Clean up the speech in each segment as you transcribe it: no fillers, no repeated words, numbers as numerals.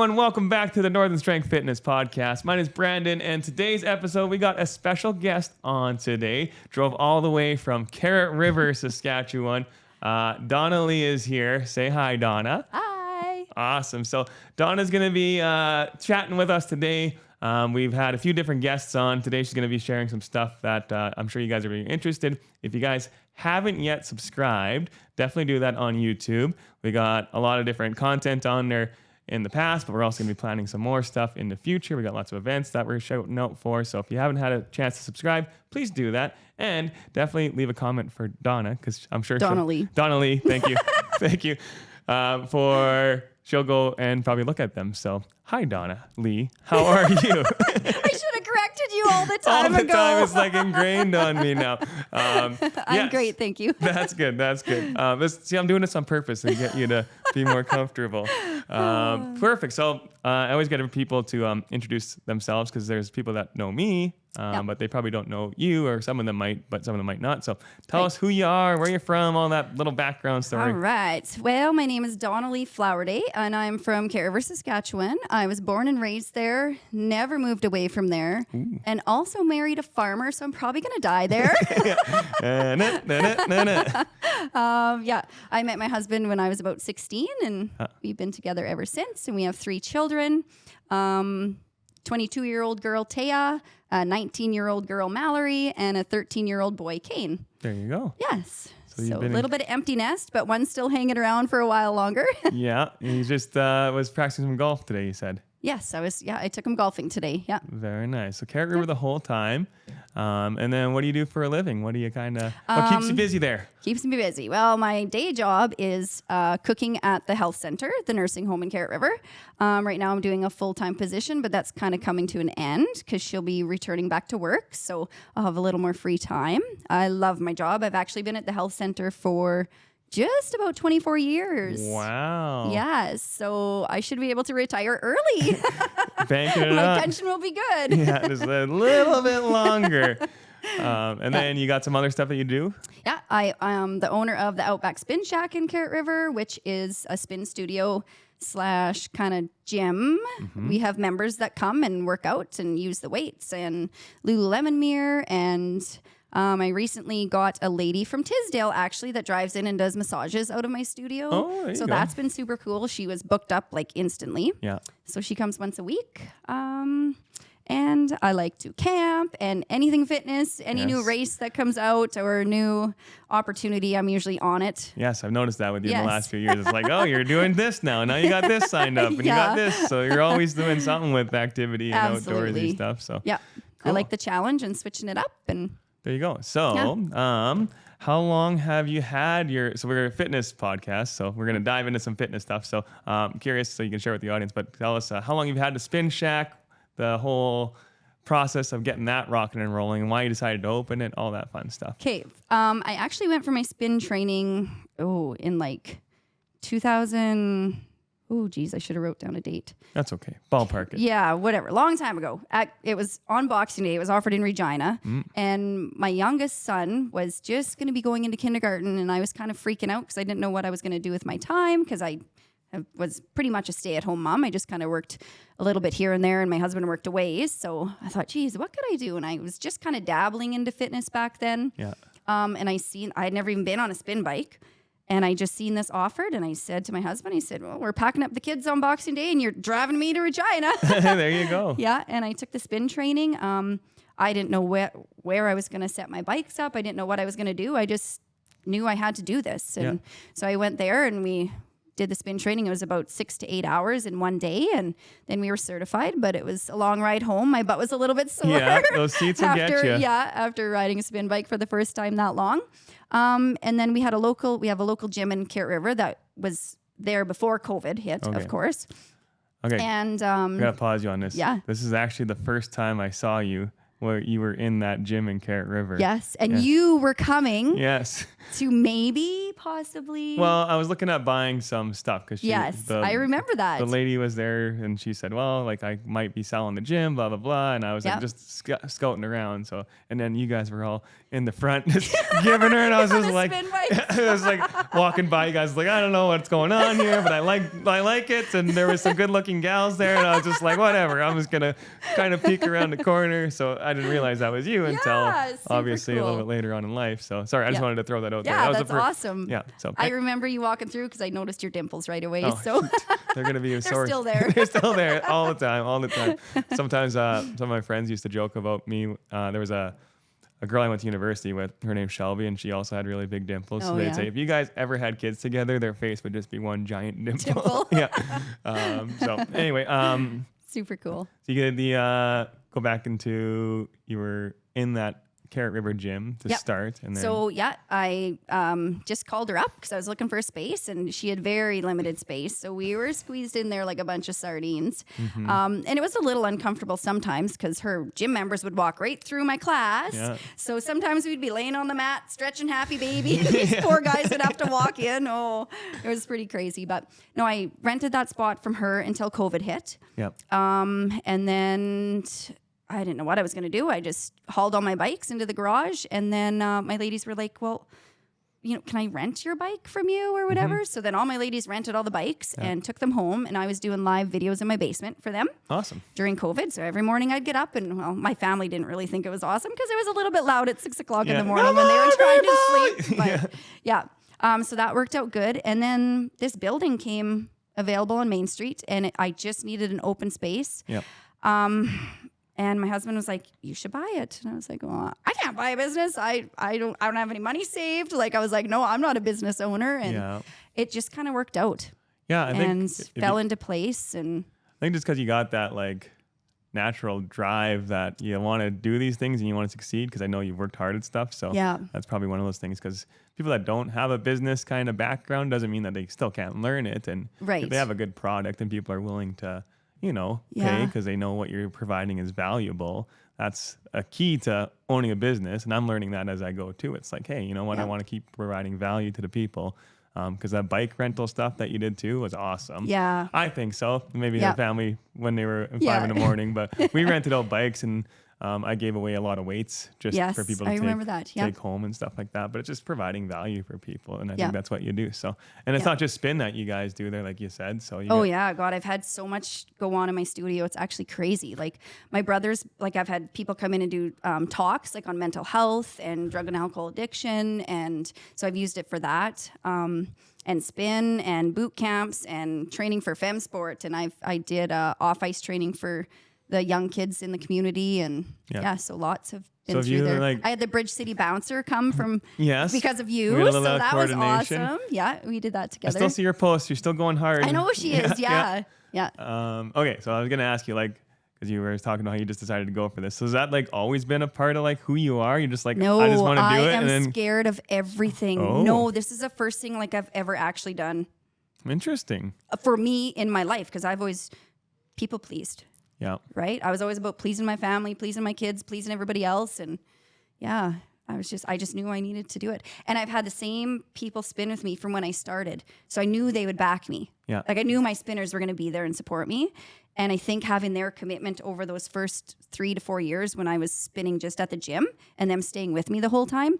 everyone. Welcome back to the Northern Strength Fitness Podcast. My name is Brandon, and today's episode, we got a special guest on today. Drove all the way from Carrot River, Saskatchewan. Donna-Lee is here. Say hi, Donna. Hi. Awesome. So Donna's going to be chatting with us today. We've had a few different guests on. Today she's going to be sharing some stuff that I'm sure you guys are really interested. If you guys haven't yet subscribed, definitely do that on YouTube. We got a lot of different content on there in the past, but we're also going to be planning some more stuff in the future. We got lots of events that we're shouting out for. So if you haven't had a chance to subscribe, please do that. And definitely leave a comment for Donna, because I'm sure Donna-Lee. Donna-Lee, thank you. Thank you. She'll go and probably look at them. So, hi, Donna-Lee. How are you? I should have corrected you all the time all the ago. time. It's like ingrained on me now. I'm great, thank you. That's good. That's good. See, I'm doing this on purpose to get you to be more comfortable. Perfect. So I always get people to introduce themselves, because there's people that know me, but they probably don't know you, or some of them might, but some of them might not. So tell us who you are, where you're from, all that little background story. All right. Well, my name is Donna-Lee Flowerday, and I'm from Carrot River, Saskatchewan. I was born and raised there, never moved away from there, and also married a farmer, so I'm probably going to die there. I met my husband when I was about 16, and we've been together ever since, and we have 3 children. 22-year-old girl, Taya, a 19-year-old girl, Mallory, and a 13-year-old boy, Kane. There you go. Yes. So a little bit of empty nest, but one's still hanging around for a while longer. Yeah. You just was practicing some golf today, you said. Yes, I took him golfing today. Yeah. Very nice. So Carrot River the whole time. And then what do you do for a living? What do you what keeps you busy there? Keeps me busy. Well, my day job is cooking at the health center, the nursing home in Carrot River. Right now I'm doing a full-time position, but that's kind of coming to an end because she'll be returning back to work. So I'll have a little more free time. I love my job. I've actually been at the health center for just about 24 years. Wow. Yes. So I should be able to retire early. Banking it My up. pension will be good. Yeah, just a little bit longer. And then you got some other stuff that you do? Yeah, I am the owner of the Outback Spin Shack in Carrot River, which is a spin studio / kind of gym. Mm-hmm. We have members that come and work out and use the weights, and Lululemon mirror, and I recently got a lady from Tisdale, actually, that drives in and does massages out of my studio. Oh, there you go. That's been super cool. She was booked up like instantly. Yeah. So she comes once a week. And I like to camp and anything fitness, any new race that comes out or a new opportunity, I'm usually on it. Yes, I've noticed that with you in the last few years. It's like, oh, you're doing this now. Now you got this signed up and you got this. So you're always doing something with activity and outdoorsy stuff. So yeah, cool. I like the challenge and switching it up. And there you go. So how long have you had so we're a fitness podcast, so we're going to dive into some fitness stuff. So I'm curious, so you can share with the audience, but tell us how long you've had the Spin Shack, the whole process of getting that rocking and rolling, and why you decided to open it, all that fun stuff. Okay. I actually went for my spin training, in like 2000. Oh, geez, I should have wrote down a date. That's okay. Ballpark it. Yeah, whatever. Long time ago. It was on Boxing Day. It was offered in Regina. And my youngest son was just going to be going into kindergarten, and I was kind of freaking out because I didn't know what I was going to do with my time, because I was pretty much a stay-at-home mom. I just kind of worked a little bit here and there, and my husband worked away. So I thought, geez, what could I do? And I was just kind of dabbling into fitness back then. Yeah. And I had never even been on a spin bike. And I just seen this offered, and I said to my husband, well, we're packing up the kids on Boxing Day, and you're driving me to Regina. There you go. Yeah, and I took the spin training. I didn't know where I was going to set my bikes up. I didn't know what I was going to do. I just knew I had to do this. And so I went there, and we did the spin training. It was about 6 to 8 hours in one day, and then we were certified, but it was a long ride home. My butt was a little bit sore. Yeah, those seats will get you. Yeah, after riding a spin bike for the first time that long. And then we have a local gym in Carrot River that was there before COVID hit, of course. Okay. And I'm gonna pause you on this. Yeah. This is actually the first time I saw you where you were in that gym in Carrot River. Yes. And you were coming Yes. to maybe, possibly. Well, I was looking at buying some stuff because Yes, I remember that. The lady was there and she said, well, like I might be selling the gym, blah, blah, blah. And I was like just scouting around. So, and then you guys were all in the front just giving her. And I was just like, I was like walking by you guys like, I don't know what's going on here, but I like it. And there was some good looking gals there. And I was just like, whatever, I'm just going to kind of peek around the corner. So I didn't realize that was you until obviously a little bit later on in life. So sorry, I just wanted to throw that out there. Yeah, That was that's awesome. Yeah. So I remember you walking through because I noticed your dimples right away. Oh, So they're going to be a they're source. still there. They're still there all the time. Sometimes some of my friends used to joke about me. There was a girl I went to university with. Her name's Shelby, and she also had really big dimples. So they'd say, if you guys ever had kids together, their face would just be one giant dimple. Yeah. So anyway, super cool. so you get the go back into, you were in that Carrot River gym to start, and then so I just called her up because I was looking for a space, and she had very limited space, so we were squeezed in there like a bunch of sardines. And it was a little uncomfortable sometimes because her gym members would walk right through my class. So sometimes we'd be laying on the mat stretching happy baby. These poor guys would have to walk in. Oh, it was pretty crazy. But no, I rented that spot from her until COVID hit. And then I didn't know what I was going to do. I just hauled all my bikes into the garage, and then my ladies were like, well, can I rent your bike from you or whatever? So then all my ladies rented all the bikes and took them home, and I was doing live videos in my basement for them. Awesome. During COVID. So every morning I'd get up, and well, my family didn't really think it was awesome because it was a little bit loud at 6 o'clock in the morning when they were trying to sleep. But so that worked out good. And then this building came available on Main Street, and I just needed an open space. And my husband was like, you should buy it. And I was like, well, I can't buy a business. I don't have any money saved. Like, I was like, no, I'm not a business owner. And it just kind of worked out. I think fell you, into place. And I think just because you got that like natural drive that you want to do these things and you want to succeed, because I know you've worked hard at stuff. So that's probably one of those things, because people that don't have a business kind of background doesn't mean that they still can't learn it. And if they have a good product and people are willing to pay because they know what you're providing is valuable. That's a key to owning a business. And I'm learning that as I go too. It's like, hey, you know what? I want to keep providing value to the people. Because that bike rental stuff that you did too was awesome. Yeah. I think so. Maybe the family when they were 5 in the morning, but we rented out bikes, and I gave away a lot of weights just for people to take home and stuff like that. But it's just providing value for people, and I think that's what you do. So, and it's not just spin that you guys do there, like you said. So God, I've had so much go on in my studio. It's actually crazy. Like my brothers, like I've had people come in and do talks like on mental health and drug and alcohol addiction, and so I've used it for that. And spin and boot camps and training for Femme Sport, and I did off ice training for the young kids in the community, and so lots have been through there. I had the Bridge City bouncer come from because of you, so that was awesome. Yeah, we did that together. I still see your posts. You're still going hard. I know she is. Yeah. Okay, so I was gonna ask you, like, because you were talking about how you just decided to go for this. So has that like always been a part of like who you are? You're just like, no, I just want to do it. I am and then scared of everything. Oh. No, this is the first thing like I've ever actually done. Interesting. For me in my life, because I've always people pleased. Yeah. Right? I was always about pleasing my family, pleasing my kids, pleasing everybody else. And I just knew I needed to do it. And I've had the same people spin with me from when I started. So I knew they would back me. Yeah. Like I knew my spinners were going to be there and support me. And I think having their commitment over those first 3 to 4 years when I was spinning just at the gym and them staying with me the whole time,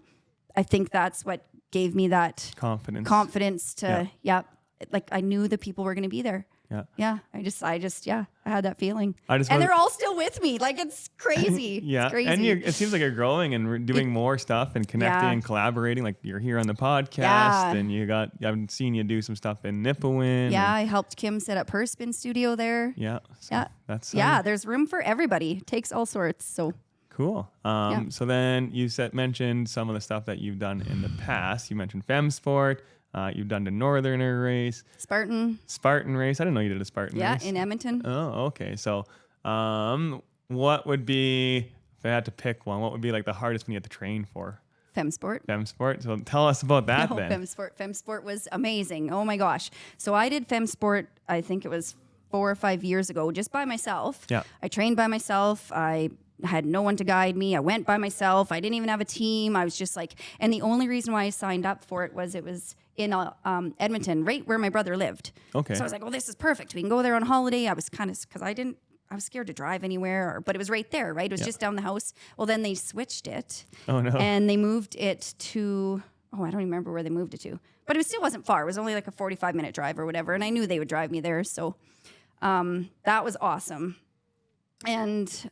I think that's what gave me that confidence to, like I knew the people were going to be there. I had that feeling. And they're all still with me. Like it's crazy. It's crazy. And it seems like you're growing and doing more stuff and connecting and collaborating. Like you're here on the podcast, and I've seen you do some stuff in Nipawin. I helped Kim set up her spin studio there. That's there's room for everybody. Takes all sorts. So cool. So then you mentioned some of the stuff that you've done in the past. You mentioned Femme Sport. You've done the Northerner race. Spartan race. I didn't know you did a Spartan race. Yeah, in Edmonton. Oh, okay. So what would be, if I had to pick one, what would be like the hardest one you had to train for? Femme Sport. So tell us about that then. Femme Sport was amazing. Oh my gosh. So I did Femme Sport, I think it was 4 or 5 years ago, just by myself. Yeah. I trained by myself. I I had no one to guide me. I went by myself. I didn't even have a team. I was just like, and the only reason why I signed up for it was in Edmonton, right where my brother lived. Okay. So I was like, well, this is perfect. We can go there on holiday. I was kind of, because I was scared to drive anywhere, but it was right there, right? It was just down the house. Well, then they switched it. Oh, no. And they moved it to, I don't even remember where they moved it to. But it still wasn't far. It was only like a 45-minute drive or whatever. And I knew they would drive me there. So that was awesome. And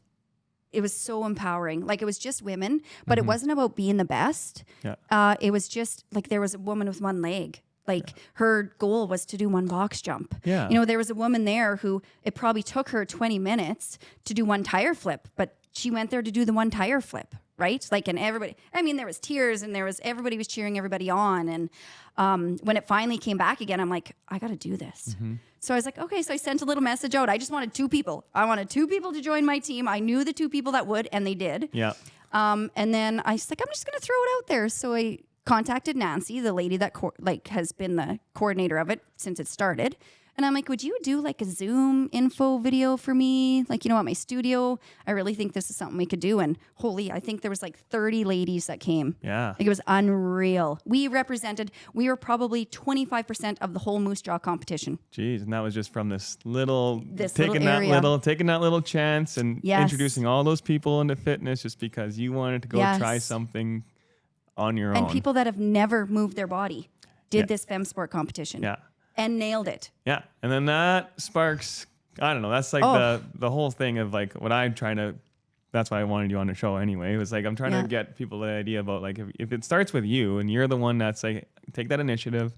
it was so empowering. Like, it was just women, but it wasn't about being the best. Yeah. It was just like there was a woman with one leg. Like, her goal was to do one box jump. Yeah. You know, there was a woman there who it probably took her 20 minutes to do one tire flip, but she went there to do the one tire flip, right? Like, and everybody, I mean, there was tears and everybody was cheering everybody on. And when it finally came back again, I'm like, I got to do this. So I was like, okay, so I sent a little message out. I just wanted 2 people. I wanted 2 people to join my team. I knew the 2 people that would, and they did. Yeah. And then I was like, I'm just going to throw it out there. So I contacted Nancy, the lady that has been the coordinator of it since it started. And I'm like, would you do like a Zoom info video for me? Like, at my studio, I really think this is something we could do. And I think there was like 30 ladies that came. Yeah. Like, it was unreal. We were probably 25% of the whole Moose Jaw competition. Jeez. And that was just from taking area. that little chance and introducing all those people into fitness just because you wanted to go try something on your own. And people that have never moved their body did this Femme Sport competition. Yeah. And nailed it. Yeah. And then that sparks, I don't know, that's like the whole thing of like what I'm trying to, that's why I wanted you on the show anyway. It was like, I'm trying to get people the idea about like, if it starts with you and you're the one that's like, take that initiative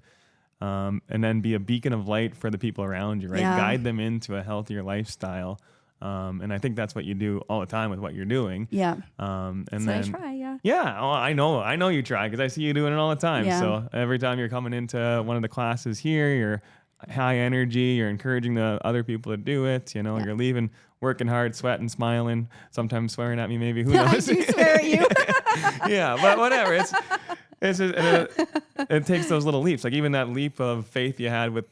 and then be a beacon of light for the people around you, right? Yeah. Guide them into a healthier lifestyle. And I think that's what you do all the time with what you're doing. Yeah. And so then I try, yeah. Yeah, oh, I know you try because I see you doing it all the time. Yeah. So every time you're coming into one of the classes here, you're high energy, you're encouraging the other people to do it. You're leaving, working hard, sweating, smiling, sometimes swearing at me, maybe. Who knows? I do swear at you. Yeah, but whatever. It's just, it takes those little leaps. Like even that leap of faith you had with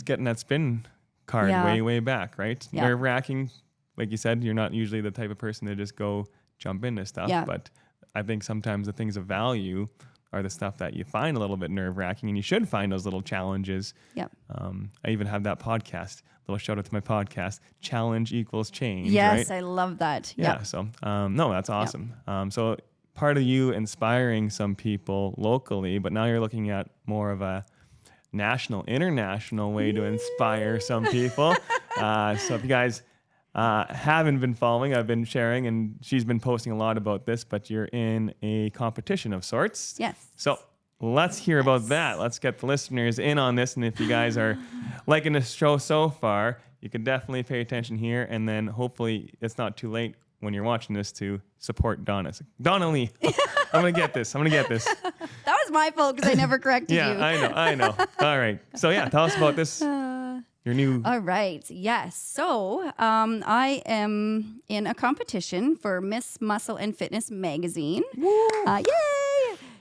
getting that spin card way back, right? Yeah. Nerve-wracking. Like you said, you're not usually the type of person to just go jump into stuff, but I think sometimes the things of value are the stuff that you find a little bit nerve-wracking, and you should find those little challenges. Yep. I even have that podcast, little shout out to my podcast, Challenge Equals Change. Yes, right? I love that. Yeah, Yep. so no, that's awesome. So part of you inspiring some people locally, but now you're looking at more of a national, international way to inspire some people. So if you guys haven't been following, I've been sharing, and she's been posting a lot about this, but you're in a competition of sorts. Yes. So let's hear about that. Let's get the listeners in on this. And if you guys are liking this show so far, you can definitely pay attention here. And then hopefully it's not too late when you're watching this to support Donna. Donna-Lee. I'm going to get this. That was my fault because I never corrected you. Yeah, I know. All right. So yeah, tell us about this. Your new. All right. Yes. So I am in a competition for Miss Muscle and Fitness magazine. Yay!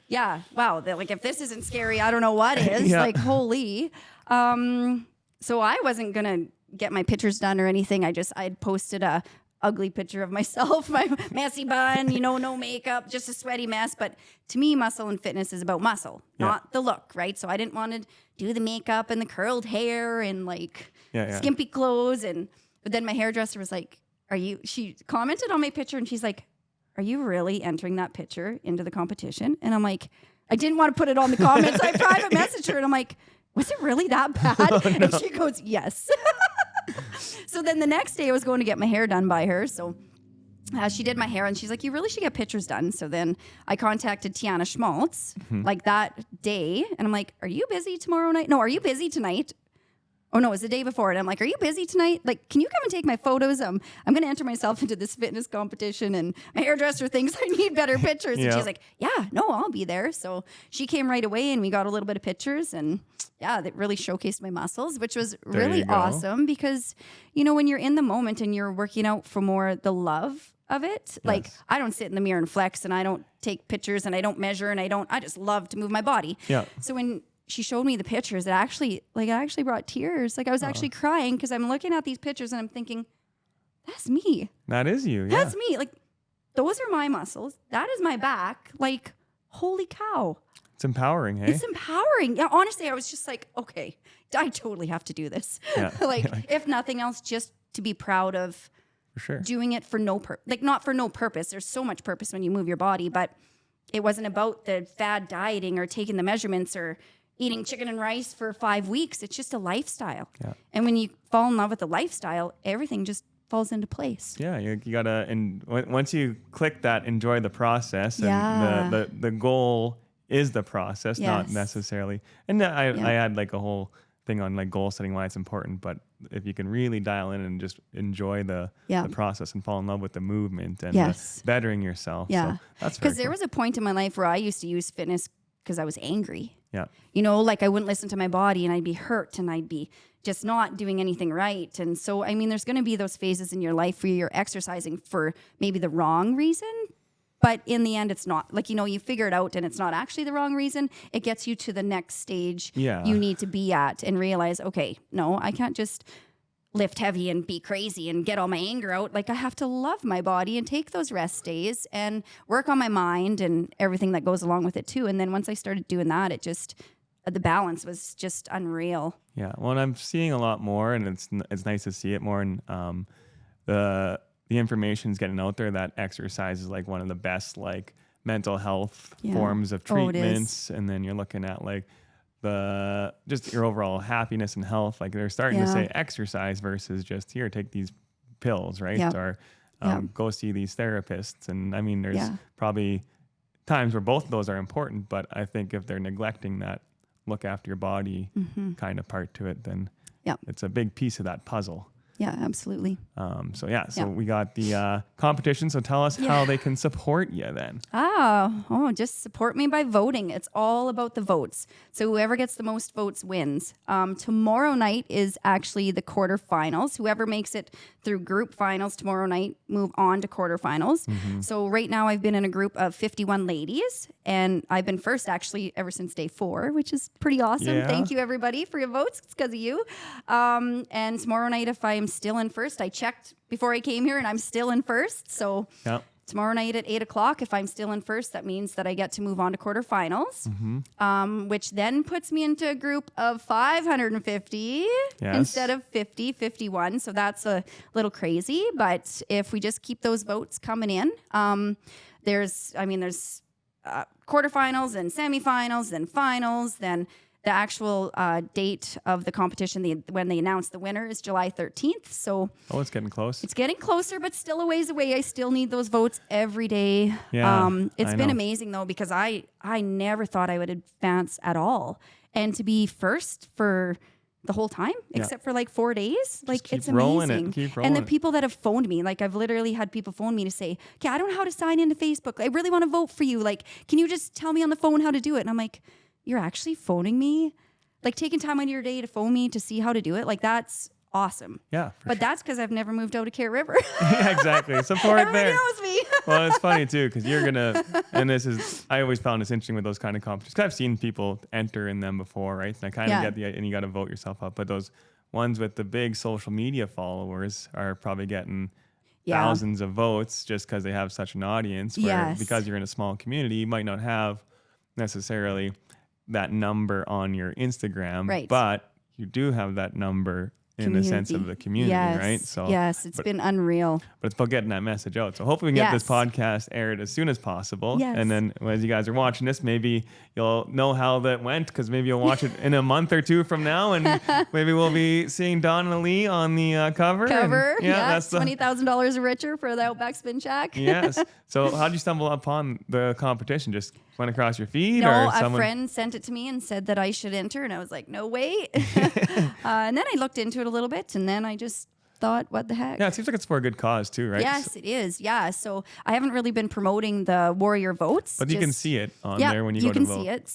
Yeah. Wow. Like, if this isn't scary, I don't know what is. Yeah. Like, holy. So I wasn't gonna get my pictures done or anything. I'd posted a ugly picture of myself, my messy bun, no makeup, just a sweaty mess. But to me, muscle and fitness is about muscle, not the look, right? So I didn't want to do the makeup and the curled hair and like skimpy clothes. But then my hairdresser was like, she commented on my picture and she's like, are you really entering that picture into the competition? And I'm like, I didn't want to put it on the comments. I private messaged her and I'm like, was it really that bad? Oh, no. And she goes, yes. So then the next day I was going to get my hair done by her. So she did my hair and she's like, you really should get pictures done. So then I contacted Tiana Schmaltz like that day. And I'm like, are you busy tomorrow night? No, are you busy tonight? Oh, no, it was the day before. And I'm like, are you busy tonight? Like, can you come and take my photos? I'm going to enter myself into this fitness competition and my hairdresser thinks I need better pictures. And she's like, yeah, no, I'll be there. So she came right away and we got a little bit of pictures and that really showcased my muscles, which was really awesome because, when you're in the moment and you're working out for more the love of it, like I don't sit in the mirror and flex and I don't take pictures and I don't measure and I just love to move my body. Yeah. So when she showed me the pictures, it actually brought tears. Like I was actually crying because I'm looking at these pictures and I'm thinking, that's me. That is you. Yeah. That's me. Like those are my muscles. That is my back. Like, holy cow. It's empowering, hey? It's empowering. Yeah, honestly, I was just like, okay, I totally have to do this. Yeah. Like, if nothing else, just to be proud of For sure. doing it for not for no purpose. There's so much purpose when you move your body, but it wasn't about the fad dieting or taking the measurements or eating chicken and rice for 5 weeks. It's just a lifestyle. Yeah. And when you fall in love with the lifestyle, everything just falls into place. Yeah, you gotta, and once you click that, enjoy the process, and Yeah. the goal is the process, not Yes. necessarily. And I had like a whole thing on like goal setting, why it's important. But if you can really dial in and just enjoy the process and fall in love with the movement and Yes. the bettering yourself, Yeah. so that's Because very there cool. was a point in my life where I used to use fitness because I was angry. Yeah, You know, like I wouldn't listen to my body and I'd be hurt and I'd be just not doing anything right. And so, I mean, there's going to be those phases in your life where you're exercising for maybe the wrong reason. But in the end, it's not. Like, you know, you figure it out and it's not actually the wrong reason. It gets you to the next stage Yeah. you need to be at and realize, okay, no, I can't just lift heavy and be crazy and get all my anger out. Like, I have to love my body and take those rest days and work on my mind and everything that goes along with it too. And then once I started doing that, it just, the balance was just unreal. yeah. Well, and I'm seeing a lot more, and it's nice to see it more. And the information's getting out there that exercise is like one of the best like mental health forms of Oh, it is. treatments. And then you're looking at like just your overall happiness and health. Like they're starting to Yeah. say exercise versus just here, take these pills, right? Yeah. Or Yeah. go see these therapists. And I mean, there's Yeah. probably times where both of those are important, but I think if they're neglecting that look after your body kind of part to it, then Yeah. it's a big piece of that puzzle. Yeah, absolutely. So Yeah. we got the competition. So tell us how they can support you then. Just support me by voting. It's all about the votes. So whoever gets the most votes wins. Tomorrow night is actually the quarterfinals. Whoever makes it through group finals tomorrow night move on to quarterfinals. So right now I've been in a group of 51 ladies, and I've been first actually ever since day 4, which is pretty awesome. Yeah. Thank you everybody for your votes. It's because of you. And tomorrow night, if I'm still in first, I checked before I came here and I'm still in first. So Yeah. tomorrow night at 8 o'clock, if I'm still in first, that means that I get to move on to quarterfinals, which then puts me into a group of 550 Yes. instead of 51. So that's a little crazy. But if we just keep those votes coming in, there's quarterfinals and semifinals, then finals, then the actual date of the competition, when they announce the winner, is July 13th. So Oh, it's getting close. it's getting closer, but still a ways away. I still need those votes every day. Yeah, It's I been know. amazing, though, because I never thought I would advance at all. And to be first for the whole time, except for like 4 days, like keep it's rolling it. amazing. Keep And rolling the it. people that have phoned me, like I've literally had people phone me to say, okay, I don't know how to sign into Facebook. I really want to vote for you. Like, can you just tell me on the phone how to do it? And I'm like, you're actually phoning me? Like taking time out of your day to phone me to see how to do it? Like, that's awesome. Yeah. But that's because I've never moved out of Care River. Yeah, exactly. Support Everybody there. knows me. Well, it's funny too, because you're gonna, and I always found this interesting with those kind of competitions. Because I've seen people enter in them before, right? And I kind of get and you got to vote yourself up. But those ones with the big social media followers are probably getting thousands of votes just because they have such an audience. Where because you're in a small community, you might not have necessarily that number on your Instagram, Right. but you do have that number in the sense of the community, right? So it's been unreal. but it's about getting that message out. So hopefully we can get this Yes. podcast aired as soon as possible. Yes. And then as you guys are watching this, maybe you'll know how that went, because maybe you'll watch it in a month or two from now, and maybe we'll be seeing Donna-Lee on the cover. And, That's $20,000 richer for the Outback Spin Shack. Yes. So how'd you stumble upon the competition? Just went across your feed? No, or a someone? friend sent it to me and said that I should enter, and I was like, no way. And then I looked into it a little bit, and then I just thought, what the heck? Yeah, it seems like it's for a good cause too, right? Yes, it is. Yeah. So I haven't really been promoting the Warrior Votes. But you can see it on there when you go to vote. You can see it.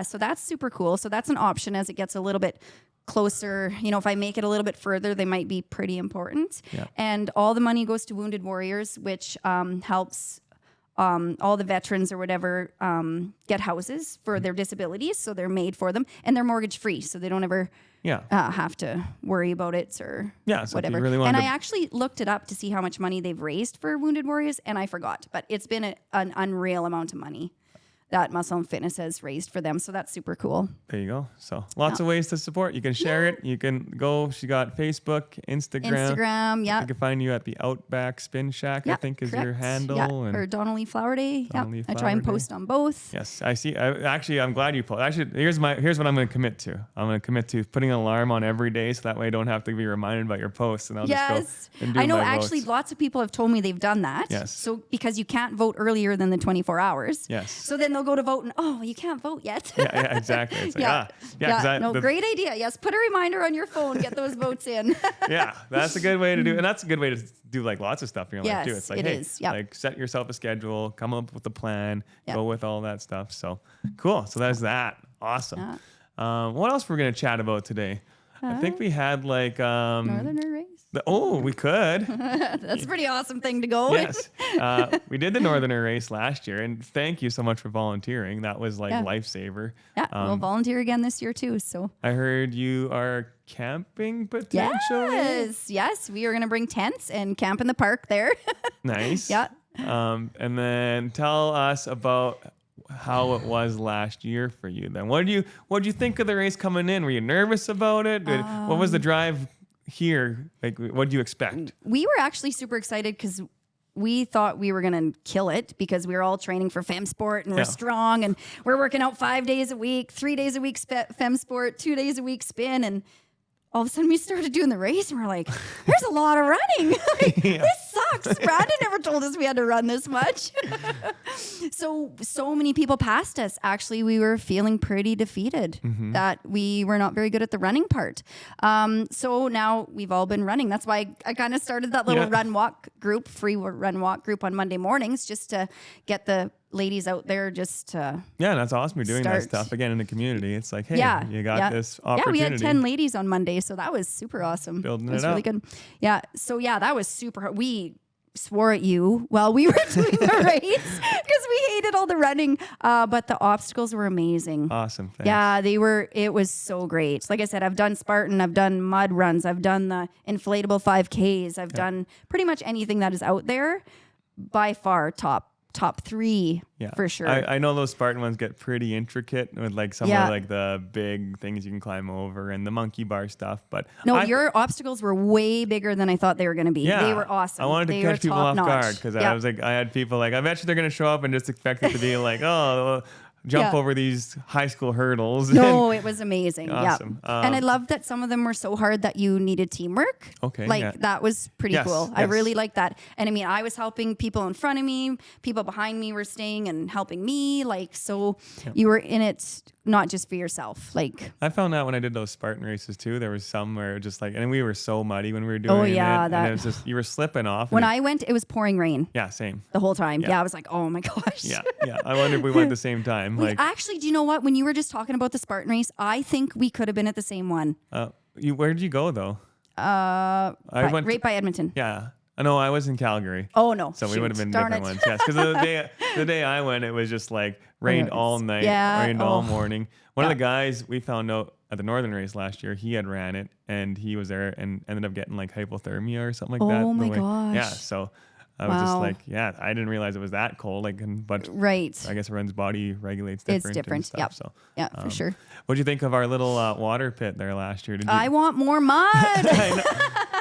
So that's super cool. So that's an option as it gets a little bit closer. You know, if I make it a little bit further, they might be pretty important. Yeah. And all the money goes to Wounded Warriors, which helps all the veterans or whatever get houses for their disabilities, so they're made for them, and they're mortgage free, so they don't ever have to worry about it or So if whatever. you really And wanted I actually looked it up to see how much money they've raised for Wounded Warriors, and I forgot, but it's been an unreal amount of money that Muscle and Fitness has raised for them. So that's super cool. There you go. So lots of ways to support. You can share it. You can go. She got Facebook, Instagram. Yeah. You can find you at the Outback Spin Shack, I think is your handle. Yeah. And Or Donna-Lee Flowerday. Donna-Lee I try and Flowerday. post on both. Yes, I see. Actually, I'm glad you posted. Here's what I'm going to commit to. I'm going to commit to putting an alarm on every day, so that way I don't have to be reminded about your posts, and I'll just go and do I know. my Actually, votes. lots of people have told me they've done that. Yes. So because you can't vote earlier than the 24 hours. Yes. So then they'll go to vote and you can't vote yet. Yeah, exactly. It's like, Great idea. Yes, put a reminder on your phone. Get those votes in. Yeah, that's a good way to do, and that's a good way to do like lots of stuff in your life too. It's like, it hey, is. Yep. like set yourself a schedule, come up with a plan, Yep. go with all that stuff. So cool. So there's that. Awesome. What else we're gonna chat about today? I think we had like Northerner race. we could. That's a pretty awesome thing to go Yes. We did the Northerner race last year, and thank you so much for volunteering. That was like lifesaver. Yeah, we'll volunteer again this year too. So I heard you are camping potentially. yes, we are going to bring tents and camp in the park there. Nice. Yeah. And then tell us about how it was last year for you. Then what did you think of the race coming in? Were you nervous about it? What was the drive here? Like, what did you expect? We were actually super excited because we thought we were going to kill it because we were all training for Femme Sport and we're strong and we're working out 5 days a week, 3 days a week Femme Sport, 2 days a week spin. And all of a sudden we started doing the race and we're like, there's a lot of running. This sucks. Brandon never told us we had to run this much. So many people passed us. Actually, we were feeling pretty defeated that we were not very good at the running part. So now we've all been running. That's why I kind of started that little free run walk group on Monday mornings, just to get the ladies out there just to that's awesome. You're doing that stuff again in the community. It's like, hey, you got this opportunity. Yeah, we had 10 ladies on Monday, so that was super awesome. Building it was it really up. good. Yeah, so that was super hard. We swore at you while we were doing the race because we hated all the running, but the obstacles were amazing. Awesome. Thanks. Yeah, it was so great. Like I said, I've done Spartan, I've done mud runs, I've done the inflatable 5Ks, I've done pretty much anything that is out there. By far top 3 for sure. I know those Spartan ones get pretty intricate with like some of like the big things you can climb over and the monkey bar stuff. But your obstacles were way bigger than I thought they were going to be. Yeah, they were awesome. I wanted to catch people off guard because I was like, I had people like, I bet you they're going to show up and just expect it to be like, jump over these high school hurdles. No, it was amazing. Awesome. And I loved that some of them were so hard that you needed teamwork. Okay. That was pretty cool. I really liked that. And I mean, I was helping people in front of me, people behind me were staying and helping me. You were in it not just for yourself. I found out when I did those Spartan races too, there was some where just and we were so muddy when we were doing it. And it was just, you were slipping off. When I went, it was pouring rain. Yeah, same. The whole time. Yeah, I was like, oh my gosh. Yeah. I wonder if we went at the same time. Actually, do you know what? When you were just talking about the Spartan race, I think we could have been at the same one. Where did you go though? Right by Edmonton. Yeah. No, I was in Calgary. Oh no! So we would have been different ones. Yes, because the day I went, it was just rained all night, rained all morning. One of the guys we found out at the Northern race last year, he had ran it and he was there and ended up getting hypothermia or something like that. Oh my gosh! Yeah, so I was just I didn't realize it was that cold. But right, I guess everyone's body regulates different. It's different. And stuff, so for sure. What did you think of our little water pit there last year? I want more mud.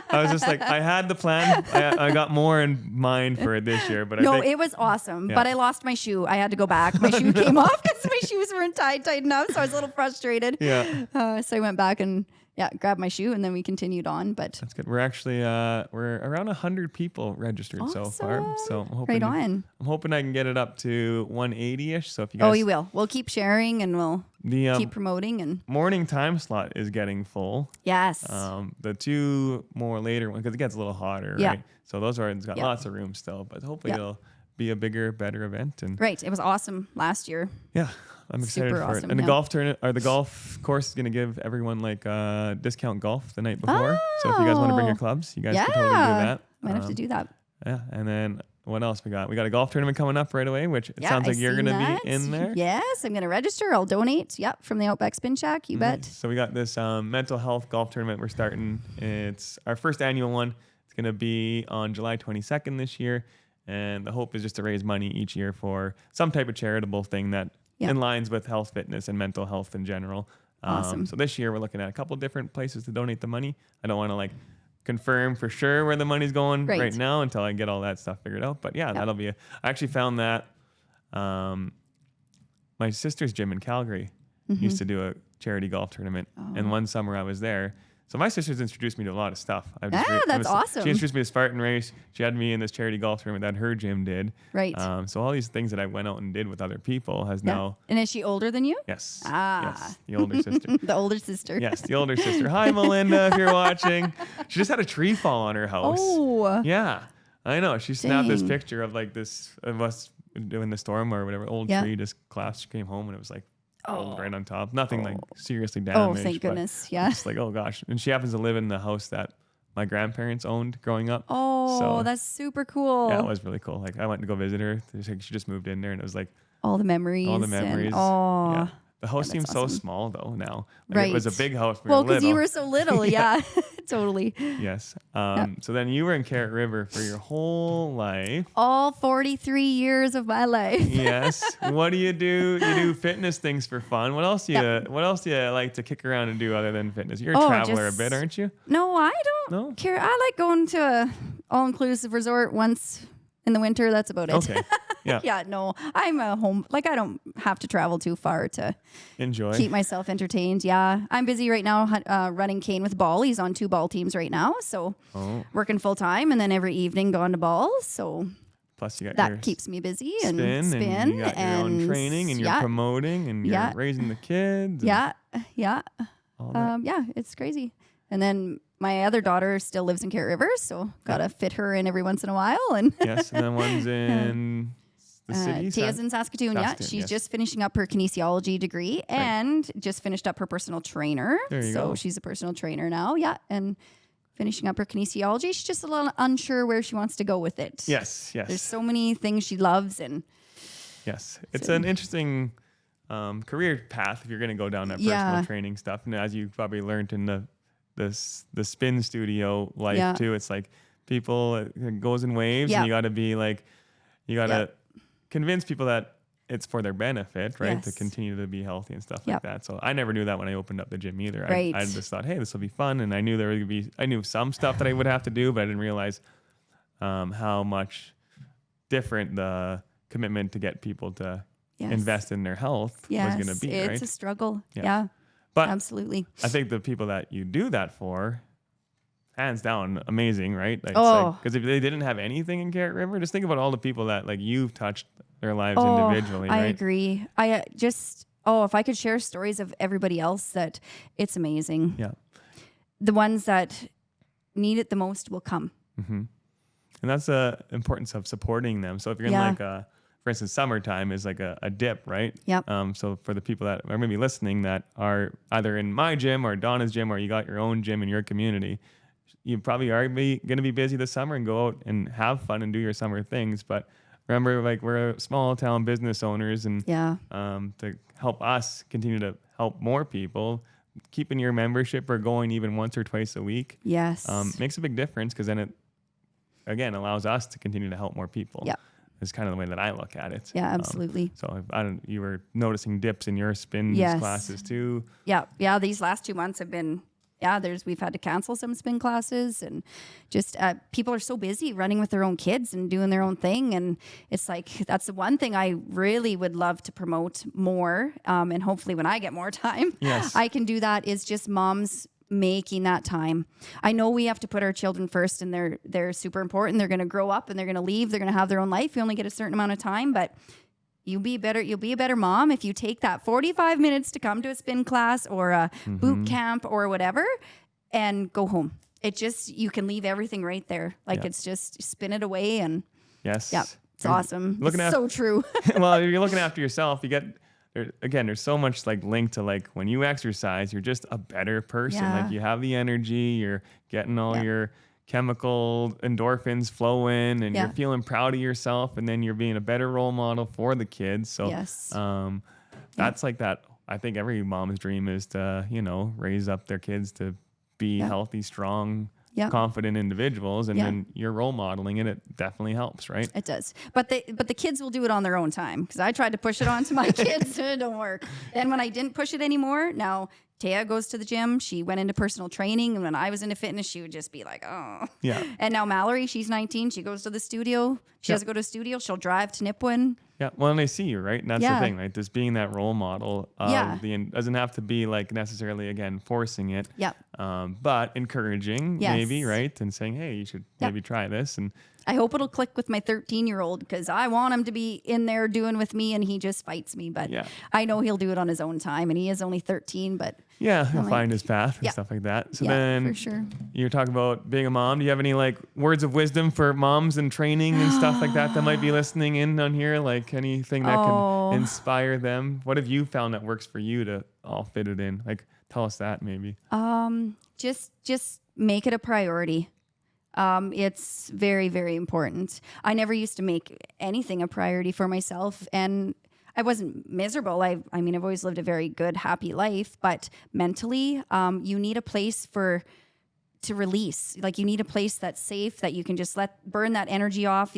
I was just I had the plan. I got more in mind for it this year, but it was awesome. But I lost my shoe. I had to go back. My shoe came off because my shoes weren't tight enough, so I was a little frustrated. Yeah. So I went back and grabbed my shoe, and then we continued on. But that's good. We're actually we're around 100 people registered so far. So I'm hoping I can get it up to 180ish. So if you guys, you will. We'll keep sharing and we'll keep promoting. And morning time slot is getting full. Yes. The 2 more later ones, because it gets a little hotter, right? So those are got lots of room still, but hopefully it'll be a bigger, better event. And right, it was awesome last year. Yeah. I'm excited Super for awesome, it. And the golf tournament or the golf course is going to give everyone discount golf the night before. So if you guys want to bring your clubs, you guys can totally do that. Might have to do that. Yeah. And then what else we got? We got a golf tournament coming up right away, which it sounds like you're going to be in there. Yes, I'm going to register. I'll donate. Yep, from the Outback Spin Shack. You bet. So we got this mental health golf tournament we're starting. It's our first annual one. It's going to be on July 22nd this year. And the hope is just to raise money each year for some type of charitable thing that aligns with health, fitness, and mental health in general. Awesome. So this year we're looking at a couple different places to donate the money. I don't want to confirm for sure where the money's going right now until I get all that stuff figured out. But that'll be I actually found that my sister's gym in Calgary used to do a charity golf tournament. And one summer I was there. So my sister's introduced me to a lot of stuff. That's awesome. She introduced me to Spartan Race. She had me in this charity golf tournament that her gym did. Right. So all these things that I went out and did with other people has now. And is she older than you? Yes. Ah. Yes. The older sister. The older sister. Yes, the older sister. Hi, Melinda, if you're watching. She just had a tree fall on her house. Oh. Yeah. I know. She snapped this picture of this of us doing the storm or whatever. Old tree just collapsed. She came home and it was right on top. Nothing seriously damaged. Oh, thank goodness. Yeah. Just oh gosh. And she happens to live in the house that my grandparents owned growing up. Oh, so, that's super cool. Yeah, it was really cool. I went to go visit her. She just moved in there and it was all the memories. Yeah. The house seems so small though now. It was a big house. Well, because you were so little. Yeah, totally. Yes. So then you were in Carrot River for your whole life. All 43 years of my life. Yes. What do? You do fitness things for fun. What else do you like to kick around and do other than fitness? You're a traveler a bit, aren't you? No, I don't care. I like going to a all-inclusive resort once in the winter. That's about it. Okay. Yeah. Yeah, no, I'm a home. I don't have to travel too far to keep myself entertained. Yeah, I'm busy right now running Kane with ball. He's on 2 ball teams right now, so working full time, and then every evening going to ball. So plus you got that keeps me busy and spin and you got your own training and you're promoting and you're raising the kids. Yeah. It's crazy. And then my other daughter still lives in Carrot River, so gotta fit her in every once in a while. And yes, and then one's in the city. Tia's in Saskatoon. Yeah, she's just finishing up her kinesiology degree and just finished up her personal trainer. There you go. She's a personal trainer now. Yeah, and finishing up her kinesiology. She's just a little unsure where she wants to go with it. Yes. There's so many things she loves, and yes, it's an interesting career path if you're going to go down that personal training stuff. And as you probably learned in the spin studio life too, it's people, it goes in waves, and you got to be you got to convince people that it's for their benefit, right? To continue to be healthy and stuff like that. So I never knew that when I opened up the gym either. Right. I just thought, hey, this will be fun. And I knew I knew some stuff that I would have to do, but I didn't realize how much different the commitment to get people to invest in their health was going to be, right? It's a struggle. Yeah. But absolutely. I think the people that you do that for, hands down, amazing, right? Because if they didn't have anything in Carrot River, just think about all the people that you've touched their lives individually. I right? agree. If I could share stories of everybody else, that it's amazing. Yeah. The ones that need it the most will come. Mm-hmm. And that's the importance of supporting them. So if you're in for instance, summertime is a dip, right? Yep. So for the people that are maybe listening that are either in my gym or Donna's gym, or you got your own gym in your community, you probably are going to be busy this summer and go out and have fun and do your summer things. But remember, we're small town business owners, and to help us continue to help more people, keeping your membership or going even once or twice a week, makes a big difference, because then it again allows us to continue to help more people. Yeah. Is kind of the way that I look at it. Yeah, absolutely. So you were noticing dips in your spin classes too. Yeah. These last 2 months have been. We've had to cancel some spin classes, and just people are so busy running with their own kids and doing their own thing. And it's that's the one thing I really would love to promote more. And hopefully when I get more time, I can do that, is just moms making that time. I know we have to put our children first, and they're super important. They're going to grow up and they're going to leave. They're going to have their own life. You only get a certain amount of time, but you'll be a better mom if you take that 45 minutes to come to a spin class or a boot camp or whatever and go home. You can leave everything right there. It's just spin it away, and it's awesome. So true. Well, if you're looking after yourself, there's so much linked to when you exercise, you're just a better person. You have the energy, you're getting all your chemical endorphins flow in, and Yeah. you're feeling proud of yourself, and then you're being a better role model for the kids. So Yes. that's like that. I think every mom's dream is to, raise up their kids to be healthy, strong, Yeah. confident individuals, and Yeah. then you're role modeling it. It definitely helps, right? It does. But the kids will do it on their own time, because I tried to push it onto my kids. It don't work. Then when I didn't push it anymore, now Taya goes to the gym. She went into personal training. And when I was into fitness, she would just be like, oh. Yeah. And now Mallory, she's 19. She goes to the studio. She has to go to a studio. She'll drive to Nipwin. Yeah, well, and they see you, right? And that's the thing, right? Just being that role model of doesn't have to be like necessarily, again, forcing it. Yeah. But encouraging, maybe, right? And saying, hey, you should maybe try this. And I hope it'll click with my 13-year-old, because I want him to be in there doing with me, and he just fights me. But I know he'll do it on his own time, and he is only 13, but he'll find his path and stuff like that. So then for sure. You're talking about being a mom. Do you have any like words of wisdom for moms and training and stuff like that might be listening in on here? Like anything that can inspire them? What have you found that works for you to all fit it in? Like, tell us that maybe. Just make it a priority. It's very, very important. I never used to make anything a priority for myself, and I wasn't miserable. I've always lived a very good, happy life, but mentally, you need a place to release. Like, you need a place that's safe, that you can just burn that energy off,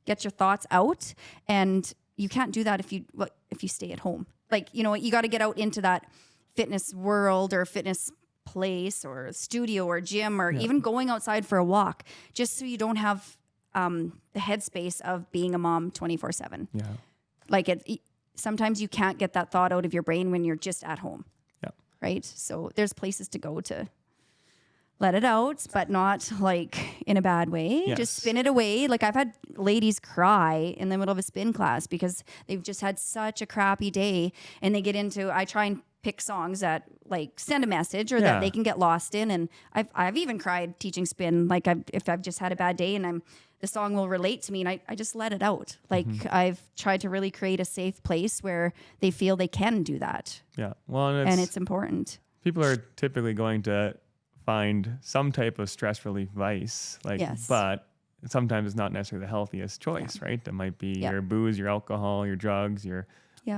get your thoughts out. And you can't do that if you stay at home. Like, you got to get out into that fitness world or fitness place or studio or gym, or even going outside for a walk, just so you don't have the headspace of being a mom 24/7. Yeah. Like, sometimes you can't get that thought out of your brain when you're just at home. Yeah. Right. So there's places to go to let it out, but not like in a bad way. Yes. Just spin it away. Like, I've had ladies cry in the middle of a spin class because they've just had such a crappy day, and they get into, I try and pick songs that like send a message or that they can get lost in. And I've even cried teaching spin. Like, if I've just had a bad day and the song will relate to me, and I just let it out. Like, I've tried to really create a safe place where they feel they can do that. Yeah. Well, and it's important. People are typically going to find some type of stress relief vice, like, but sometimes it's not necessarily the healthiest choice, right? That might be your booze, your alcohol, your drugs, your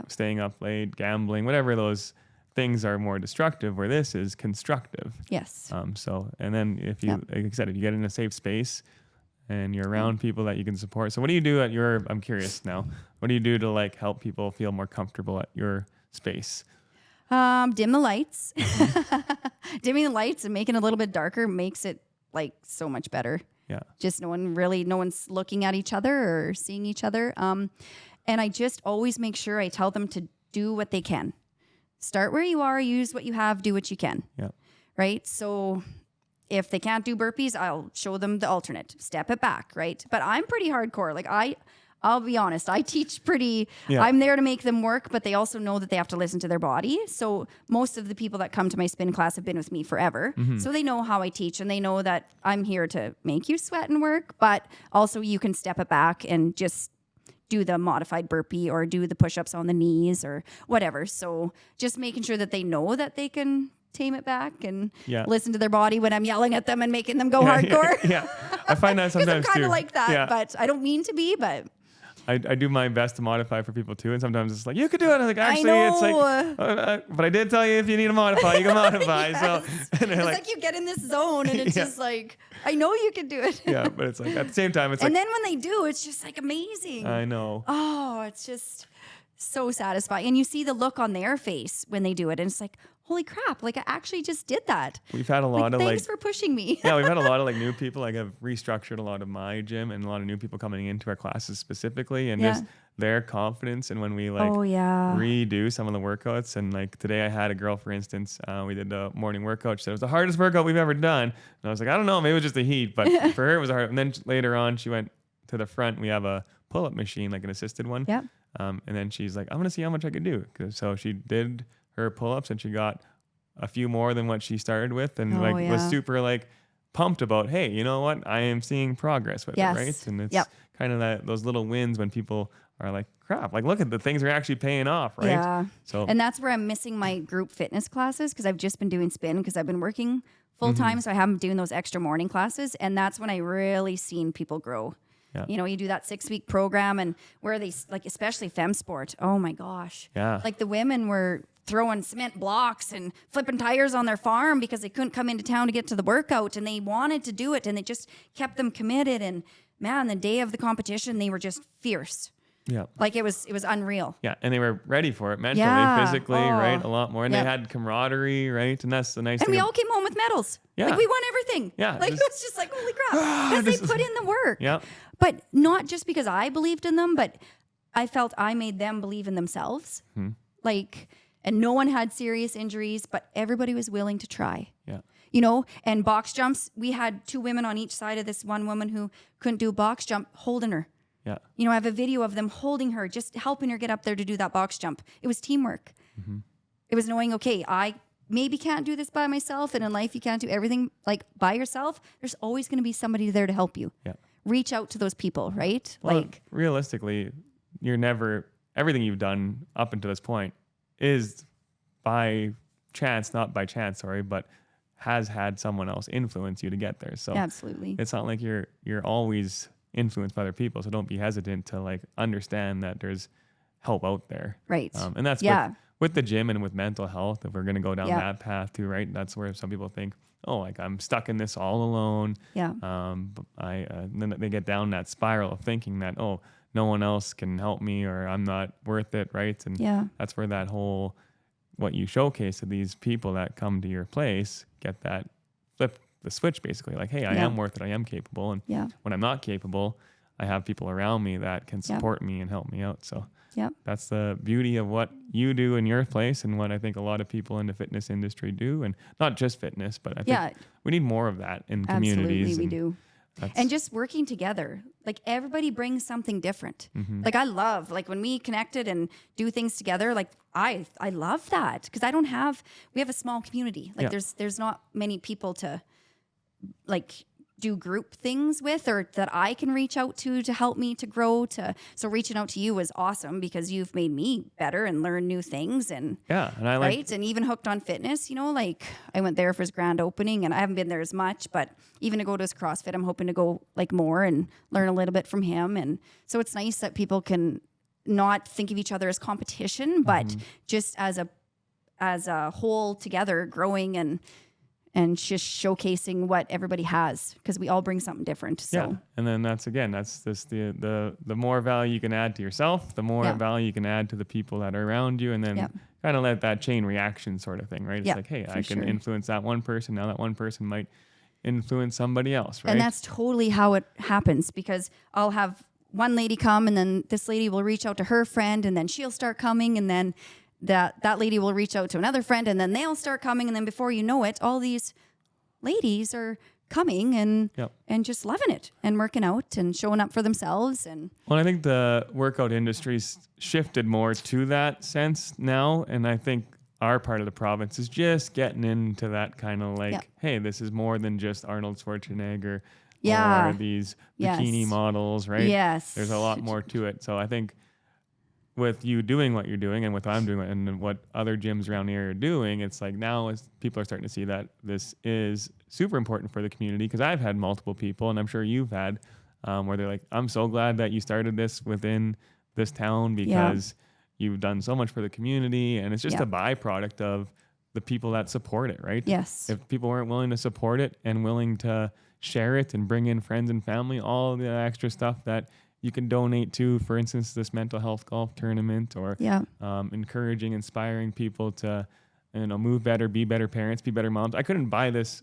staying up late, gambling, whatever those things are more destructive, where this is constructive. Yes. So, and then if you, like I said, if you get in a safe space and you're around people that you can support. So what do you do I'm curious now, what do you do to like help people feel more comfortable at your space? Dim the lights. Dimming the lights and making it a little bit darker makes it like so much better. Yeah. Just no one's looking at each other or seeing each other. And I just always make sure I tell them to do what they can. Start where you are, use what you have, do what you can. Yeah. Right? So if they can't do burpees, I'll show them the alternate. Step it back, right? But I'm pretty hardcore. Like, I'll be honest, I teach I'm there to make them work, but they also know that they have to listen to their body. So most of the people that come to my spin class have been with me forever. So they know how I teach, and they know that I'm here to make you sweat and work, but also you can step it back and just do the modified burpee or do the push-ups on the knees or whatever. So just making sure that they know that they can tame it back and listen to their body when I'm yelling at them and making them go hardcore. Yeah. I find that sometimes I'm kind too. of like that, but I don't mean to be, but I do my best to modify for people too, and sometimes it's like, you could do it. I'm like, actually, it's like, but I did tell you if you need to modify, you can modify. So it's like you get in this zone, and it's just like, I know you can do it. Yeah, but it's like at the same time, it's and like, then when they do, it's just like amazing. I know. Oh, it's just so satisfying, and you see the look on their face when they do it, and it's like, holy crap, like I actually just did that. We've had a lot of thanks for pushing me. Yeah, we've had a lot of like new people. Like, I've restructured a lot of my gym, and a lot of new people coming into our classes specifically, and just their confidence. And when we like redo some of the workouts, and like today I had a girl, for instance, we did the morning workout. She said it was the hardest workout we've ever done. And I was like, I don't know, maybe it was just the heat, but for her it was hard. And then later on, she went to the front. We have a pull-up machine, like an assisted one. Yeah. And then she's like, I'm gonna see how much I could do. So she did her pull-ups, and she got a few more than what she started with, and was super like pumped about, hey, you know what? I am seeing progress with it, right? And it's kind of those little wins when people are like, crap, like look at the things are actually paying off, right? Yeah. So, and that's where I'm missing my group fitness classes, because I've just been doing spin because I've been working full time. So I have them doing those extra morning classes. And that's when I really seen people grow. Yeah. You know, you do that 6-week program and where they, like, especially Femme Sport. Oh my gosh. Yeah. Like the women were throwing cement blocks and flipping tires on their farm because they couldn't come into town to get to the workout, and they wanted to do it, and it just kept them committed. And man, the day of the competition, they were just fierce. Yeah. Like it was unreal. Yeah. And they were ready for it mentally, Yeah. physically, Oh. right? A lot more. And Yep. they had camaraderie, right? And that's the nice And thing. we all came home with medals. Yeah. Like we won everything. Yeah, Like just- it was just like, holy crap. Because This they is- put in the work. Yeah. But not just because I believed in them, but I felt I made them believe in themselves. Like, and no one had serious injuries, but everybody was willing to try. Yeah. You know, and box jumps, we had 2 women on each side of this one woman who couldn't do a box jump, holding her. Yeah. You know, I have a video of them holding her, just helping her get up there to do that box jump. It was teamwork. It was knowing, okay, I maybe can't do this by myself. And in life, you can't do everything like by yourself. There's always going to be somebody there to help you. Yeah. Reach out to those people, right? Well, Like, realistically, everything you've done up until this point is by chance, not by chance, sorry, but has had someone else influence you to get there. So absolutely. it's not like you're always influenced by other people. So don't be hesitant to like understand that there's help out there. Right. And that's Yeah. with the gym and with mental health. If we're going to go down Yeah. that path too, right? That's where some people think, oh, like I'm stuck in this all alone. Yeah. But and then they get down that spiral of thinking that, oh, no one else can help me or I'm not worth it, right? And Yeah. that's where that whole, what you showcase to these people that come to your place, get that flip the switch basically. Like, hey, I Yeah. am worth it. I am capable. And Yeah. when I'm not capable, I have people around me that can Yeah. support me and help me out. So Yeah. that's the beauty of what you do in your place and what I think a lot of people in the fitness industry do. And not just fitness, but I think Yeah. we need more of that in communities. Absolutely, we and do. that's- And just working together, like everybody brings something different. Mm-hmm. Like I love, like when we connected and do things together, like I love that because we have a small community. Like Yeah. there's not many people to like do group things with or that I can reach out to help me to grow so reaching out to you was awesome because you've made me better and learn new things and Yeah. And I like, right? And even hooked on fitness, you know, like I went there for his grand opening and I haven't been there as much, but even to go to his CrossFit, I'm hoping to go like more and learn a little bit from him. And so it's nice that people can not think of each other as competition, but just as a whole together growing and just showcasing what everybody has because we all bring something different. So yeah. And then that's just the more value you can add to yourself, the more Yeah. value you can add to the people that are around you. And then Yeah. kind of let that chain reaction sort of thing, right? It's Yeah, like, hey, for I can sure. influence that one person. Now that one person might influence somebody else, right? And that's totally how it happens because I'll have one lady come and then this lady will reach out to her friend and then she'll start coming and then that lady will reach out to another friend and then they'll start coming and then before you know it, all these ladies are coming and Yep. and just loving it and working out and showing up for themselves and Well, I think the workout industry's shifted more to that sense now. And I think our part of the province is just getting into that kind of like, Yeah. hey, this is more than just Arnold Schwarzenegger Yeah. or these Yes. bikini models, right? Yes. There's a lot more to it. So I think with you doing what you're doing and what I'm doing and what other gyms around here are doing, it's like now as people are starting to see that this is super important for the community because I've had multiple people and I'm sure you've had where they're like, I'm so glad that you started this within this town because you've done so much for the community and it's just Yeah. a byproduct of the people that support it, right? yes. If people weren't willing to support it and willing to share it and bring in friends and family, all the extra stuff that you can donate to, for instance, this mental health golf tournament or Yeah. encouraging, inspiring people to, move better, be better parents, be better moms. I couldn't buy this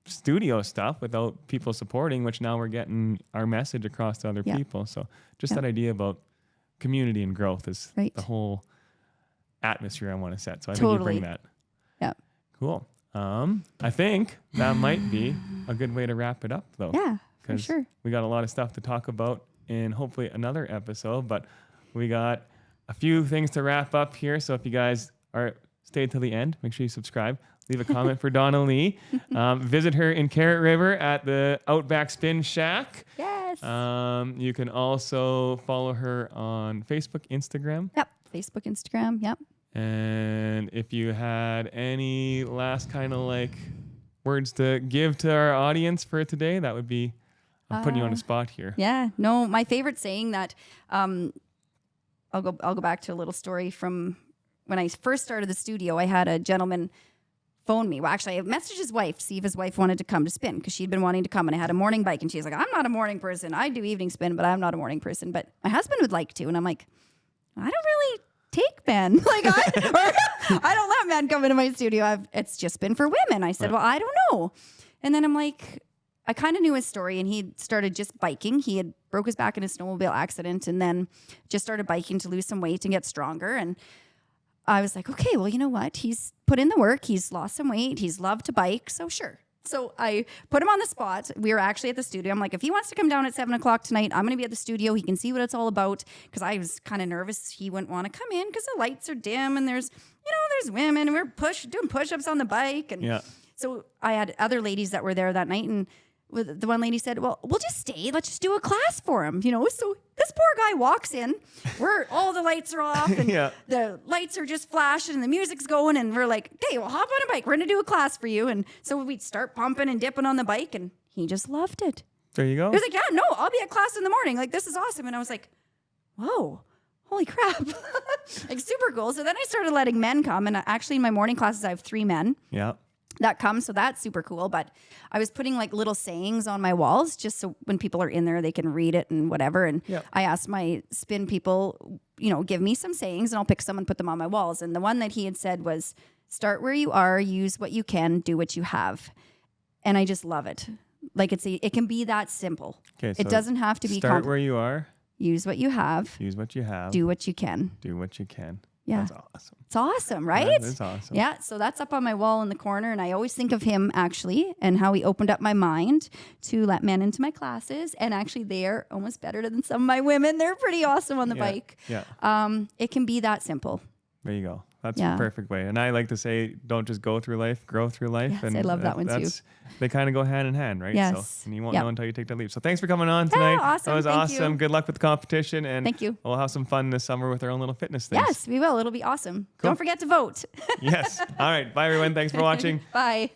studio stuff without people supporting, which now we're getting our message across to other Yeah. people. So just Yeah. that idea about community and growth is Right. the whole atmosphere I want to set. So I think Totally. you bring that. Yeah. Cool. I think that might be a good way to wrap it up, though. Yeah, for 'cause sure. we got a lot of stuff to talk about in hopefully another episode, but we got a few things to wrap up here. So if you guys stayed till the end, make sure you subscribe. Leave a comment for Donna-Lee. Visit her in Carrot River at the Outback Spin Shack. Yes. You can also follow her on Facebook, Instagram. Yep. Facebook, Instagram. Yep. And if you had any last kind of like words to give to our audience for today? That would be, I'm putting you on the spot here. Yeah, no, my favorite saying that, I'll go back to a little story from when I first started the studio. I had a gentleman phone me. Well, actually, I messaged his wife to see if his wife wanted to come to spin because she'd been wanting to come, and I had a morning bike, and she's like, I'm not a morning person. I do evening spin, but I'm not a morning person. But my husband would like to, and I'm like, I don't really take men. Like I don't let men come into my studio. It's just been for women. I said, well, I don't know. And then I'm like, I kind of knew his story, and he started just biking. He had broke his back in a snowmobile accident and then just started biking to lose some weight and get stronger. And I was like, okay, well, you know what? He's put in the work. He's lost some weight. He's loved to bike. So sure. So I put him on the spot. We were actually at the studio. I'm like, if he wants to come down at 7:00 tonight, I'm going to be at the studio. He can see what it's all about. Because I was kind of nervous he wouldn't want to come in because the lights are dim and there's women and we're doing push-ups on the bike. And so I had other ladies that were there that night, and the one lady said, well, we'll just stay. Let's just do a class for him. So this poor guy walks in where all the lights are off and the lights are just flashing and the music's going. And we're like, okay, well, hop on a bike. We're going to do a class for you. And so we'd start pumping and dipping on the bike, and he just loved it. There you go. He was like, yeah, no, I'll be at class in the morning. Like, this is awesome. And I was like, whoa, holy crap. Like, super cool. So then I started letting men come. And actually in my morning classes, I have 3 men. Yeah. That comes, so that's super cool. But I was putting like little sayings on my walls just so when people are in there, they can read it and whatever. And I asked my spin people, give me some sayings and I'll pick some and put them on my walls. And the one that he had said was, start where you are, use what you can, do what you have. And I just love it. Like it can be that simple. Okay, so it doesn't have to be start where you are, use what you have, use what you have, do what you can. Do what you can. Yeah. That's awesome. It's awesome, right? Yeah, it's awesome. Yeah. So that's up on my wall in the corner. And I always think of him actually and how he opened up my mind to let men into my classes. And actually they're almost better than some of my women. They're pretty awesome on the bike. Yeah. It can be that simple. There you go. That's a perfect way. And I like to say, don't just go through life, grow through life. Yes, and I love that one too. They kind of go hand in hand, right? Yes. So, and you won't know until you take that leap. So thanks for coming on tonight. Awesome. That was Thank awesome. you. Good luck with the competition. And thank you. We'll have some fun this summer with our own little fitness things. Yes, we will. It'll be awesome. Cool. Don't forget to vote. Yes. All right. Bye, everyone. Thanks for watching. Bye.